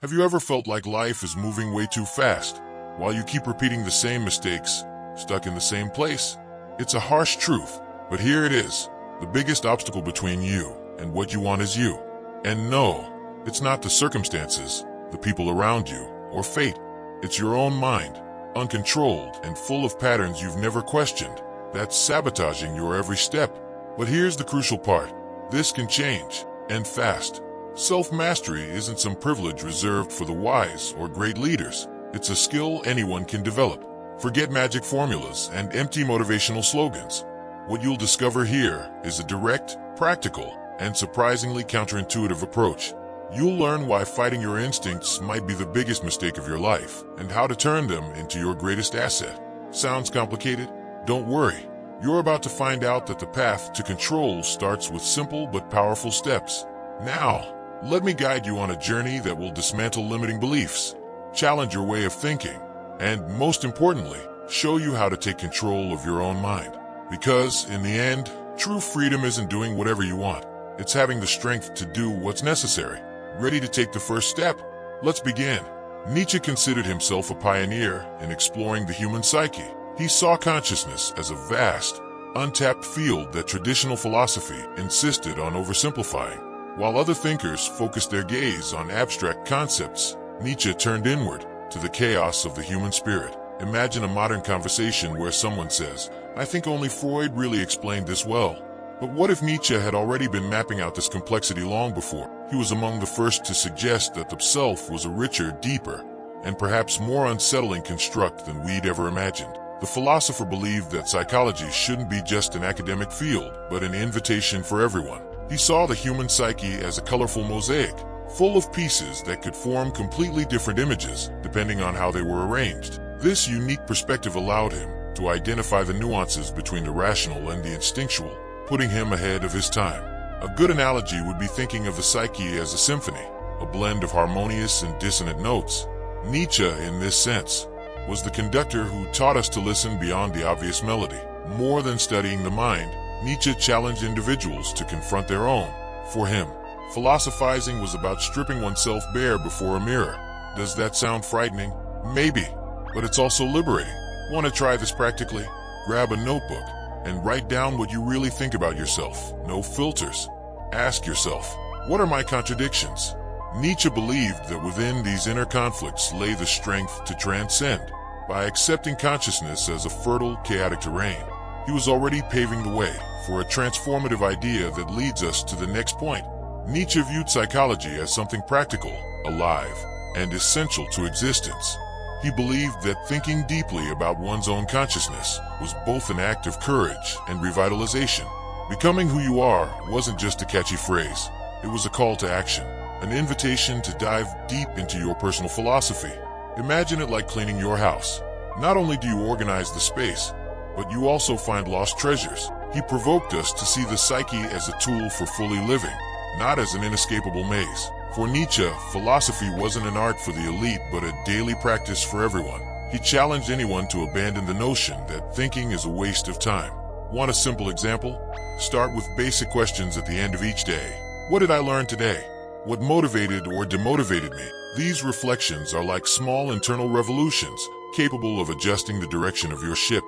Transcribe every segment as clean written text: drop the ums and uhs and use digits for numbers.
Have you ever felt like life is moving way too fast, while you keep repeating the same mistakes, stuck in the same place? It's a harsh truth, but here it is. The biggest obstacle between you and what you want is you. And no, it's not the circumstances, the people around you, or fate. It's your own mind, uncontrolled and full of patterns you've never questioned, that's sabotaging your every step. But here's the crucial part. This can change, and fast. Self-mastery isn't some privilege reserved for the wise or great leaders. It's a skill anyone can develop. Forget magic formulas and empty motivational slogans. What you'll discover here is a direct, practical, and surprisingly counterintuitive approach. You'll learn why fighting your instincts might be the biggest mistake of your life, and how to turn them into your greatest asset. Sounds complicated? Don't worry. You're about to find out that the path to control starts with simple but powerful steps. Now, let me guide you on a journey that will dismantle limiting beliefs, challenge your way of thinking, and most importantly, show you how to take control of your own mind. Because, in the end, true freedom isn't doing whatever you want. It's having the strength to do what's necessary. Ready to take the first step? Let's begin. Nietzsche considered himself a pioneer in exploring the human psyche. He saw consciousness as a vast, untapped field that traditional philosophy insisted on oversimplifying. While other thinkers focused their gaze on abstract concepts, Nietzsche turned inward to the chaos of the human spirit. Imagine a modern conversation where someone says, "I think only Freud really explained this well." But what if Nietzsche had already been mapping out this complexity long before? He was among the first to suggest that the self was a richer, deeper, and perhaps more unsettling construct than we'd ever imagined. The philosopher believed that psychology shouldn't be just an academic field, but an invitation for everyone. He saw the human psyche as a colorful mosaic, full of pieces that could form completely different images, depending on how they were arranged. This unique perspective allowed him to identify the nuances between the rational and the instinctual, putting him ahead of his time. A good analogy would be thinking of the psyche as a symphony, a blend of harmonious and dissonant notes. Nietzsche, in this sense, was the conductor who taught us to listen beyond the obvious melody. More than studying the mind, Nietzsche challenged individuals to confront their own. For him, philosophizing was about stripping oneself bare before a mirror. Does that sound frightening? Maybe, but it's also liberating. Want to try this practically? Grab a notebook and write down what you really think about yourself. No filters. Ask yourself, what are my contradictions? Nietzsche believed that within these inner conflicts lay the strength to transcend. By accepting consciousness as a fertile, chaotic terrain, he was already paving the way for a transformative idea that leads us to the next point. Nietzsche viewed psychology as something practical, alive, and essential to existence. He believed that thinking deeply about one's own consciousness was both an act of courage and revitalization. Becoming who you are wasn't just a catchy phrase. It was a call to action, an invitation to dive deep into your personal philosophy. Imagine it like cleaning your house. Not only do you organize the space, but you also find lost treasures. He provoked us to see the psyche as a tool for fully living, not as an inescapable maze. For Nietzsche, philosophy wasn't an art for the elite, but a daily practice for everyone. He challenged anyone to abandon the notion that thinking is a waste of time. Want a simple example? Start with basic questions at the end of each day. What did I learn today? What motivated or demotivated me? These reflections are like small internal revolutions, capable of adjusting the direction of your ship.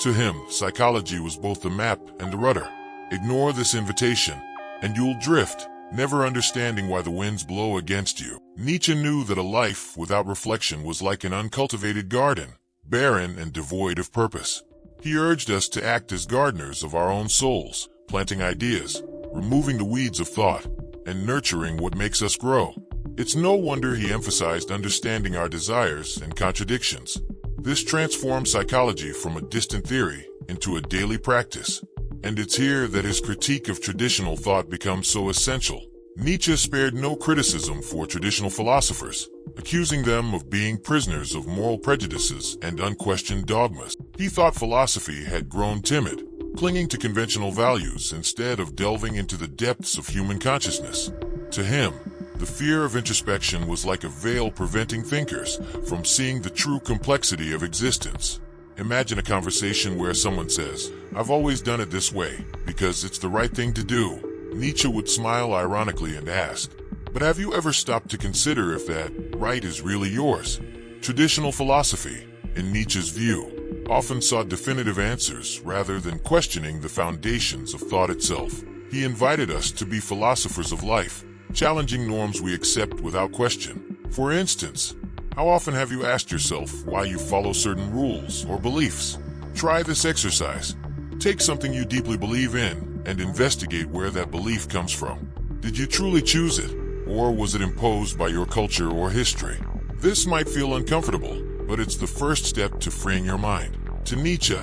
To him, psychology was both the map and the rudder. Ignore this invitation, and you'll drift, never understanding why the winds blow against you. Nietzsche knew that a life without reflection was like an uncultivated garden, barren and devoid of purpose. He urged us to act as gardeners of our own souls, planting ideas, removing the weeds of thought, and nurturing what makes us grow. It's no wonder he emphasized understanding our desires and contradictions. This transformed psychology from a distant theory into a daily practice. And it's here that his critique of traditional thought becomes so essential. Nietzsche spared no criticism for traditional philosophers, accusing them of being prisoners of moral prejudices and unquestioned dogmas. He thought philosophy had grown timid, clinging to conventional values instead of delving into the depths of human consciousness. To him, the fear of introspection was like a veil preventing thinkers from seeing the true complexity of existence. Imagine a conversation where someone says, "I've always done it this way, because it's the right thing to do." Nietzsche would smile ironically and ask, But have you ever stopped to consider if that right is really yours? Traditional philosophy, in Nietzsche's view, often sought definitive answers rather than questioning the foundations of thought itself. He invited us to be philosophers of life, challenging norms we accept without question. For instance, how often have you asked yourself why you follow certain rules or beliefs? Try this exercise. Take something you deeply believe in and investigate where that belief comes from. Did you truly choose it, or was it imposed by your culture or history? This might feel uncomfortable, but it's the first step to freeing your mind. To Nietzsche,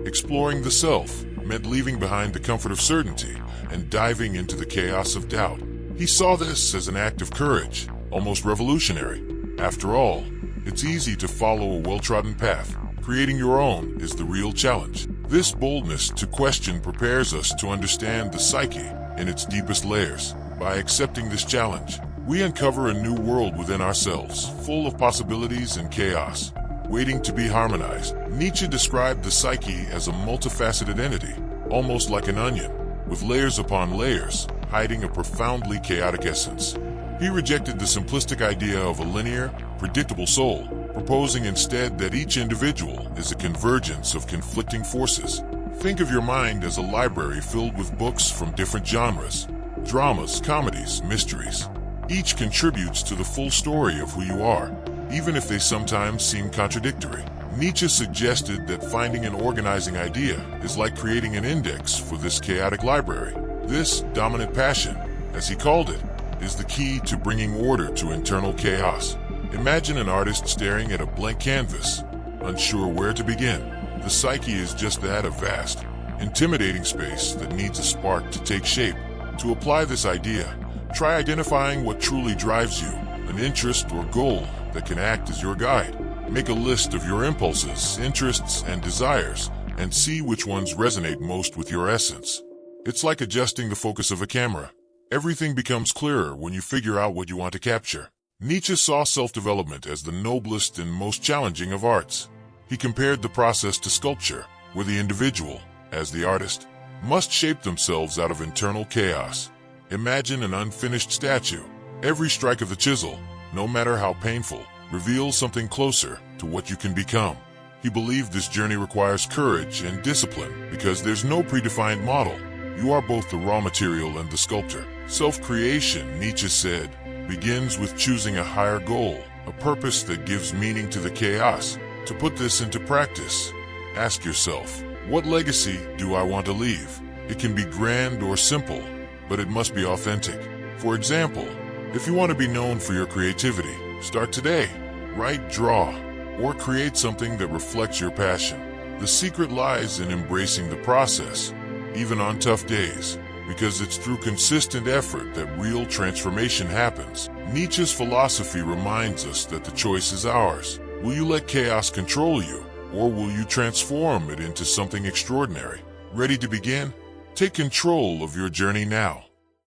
exploring the self meant leaving behind the comfort of certainty and diving into the chaos of doubt. He saw this as an act of courage, almost revolutionary. After all, it's easy to follow a well-trodden path. Creating your own is the real challenge. This boldness to question prepares us to understand the psyche in its deepest layers. By accepting this challenge, we uncover a new world within ourselves, full of possibilities and chaos, waiting to be harmonized. Nietzsche described the psyche as a multifaceted entity, almost like an onion, with layers upon layers, hiding a profoundly chaotic essence. He rejected the simplistic idea of a linear, predictable soul, proposing instead that each individual is a convergence of conflicting forces. Think of your mind as a library filled with books from different genres: dramas, comedies, mysteries. Each contributes to the full story of who you are, even if they sometimes seem contradictory. Nietzsche suggested that finding an organizing idea is like creating an index for this chaotic library. This dominant passion, as he called it, is the key to bringing order to internal chaos. Imagine an artist staring at a blank canvas, unsure where to begin. The psyche is just that, a vast, intimidating space that needs a spark to take shape. To apply this idea, try identifying what truly drives you, an interest or goal that can act as your guide. Make a list of your impulses, interests, and desires, and see which ones resonate most with your essence. It's like adjusting the focus of a camera. Everything becomes clearer when you figure out what you want to capture. Nietzsche saw self-development as the noblest and most challenging of arts. He compared the process to sculpture, where the individual, as the artist, must shape themselves out of internal chaos. Imagine an unfinished statue. Every strike of the chisel, no matter how painful, reveals something closer to what you can become. He believed this journey requires courage and discipline because there's no predefined model. You are both the raw material and the sculptor. Self-creation, Nietzsche said, begins with choosing a higher goal, a purpose that gives meaning to the chaos. To put this into practice, ask yourself, what legacy do I want to leave? It can be grand or simple, but it must be authentic. For example, if you want to be known for your creativity, start today. Write, draw, or create something that reflects your passion. The secret lies in embracing the process, even on tough days, because it's through consistent effort that real transformation happens. Nietzsche's philosophy reminds us that the choice is ours. Will you let chaos control you, or will you transform it into something extraordinary? Ready to begin? Take control of your journey now.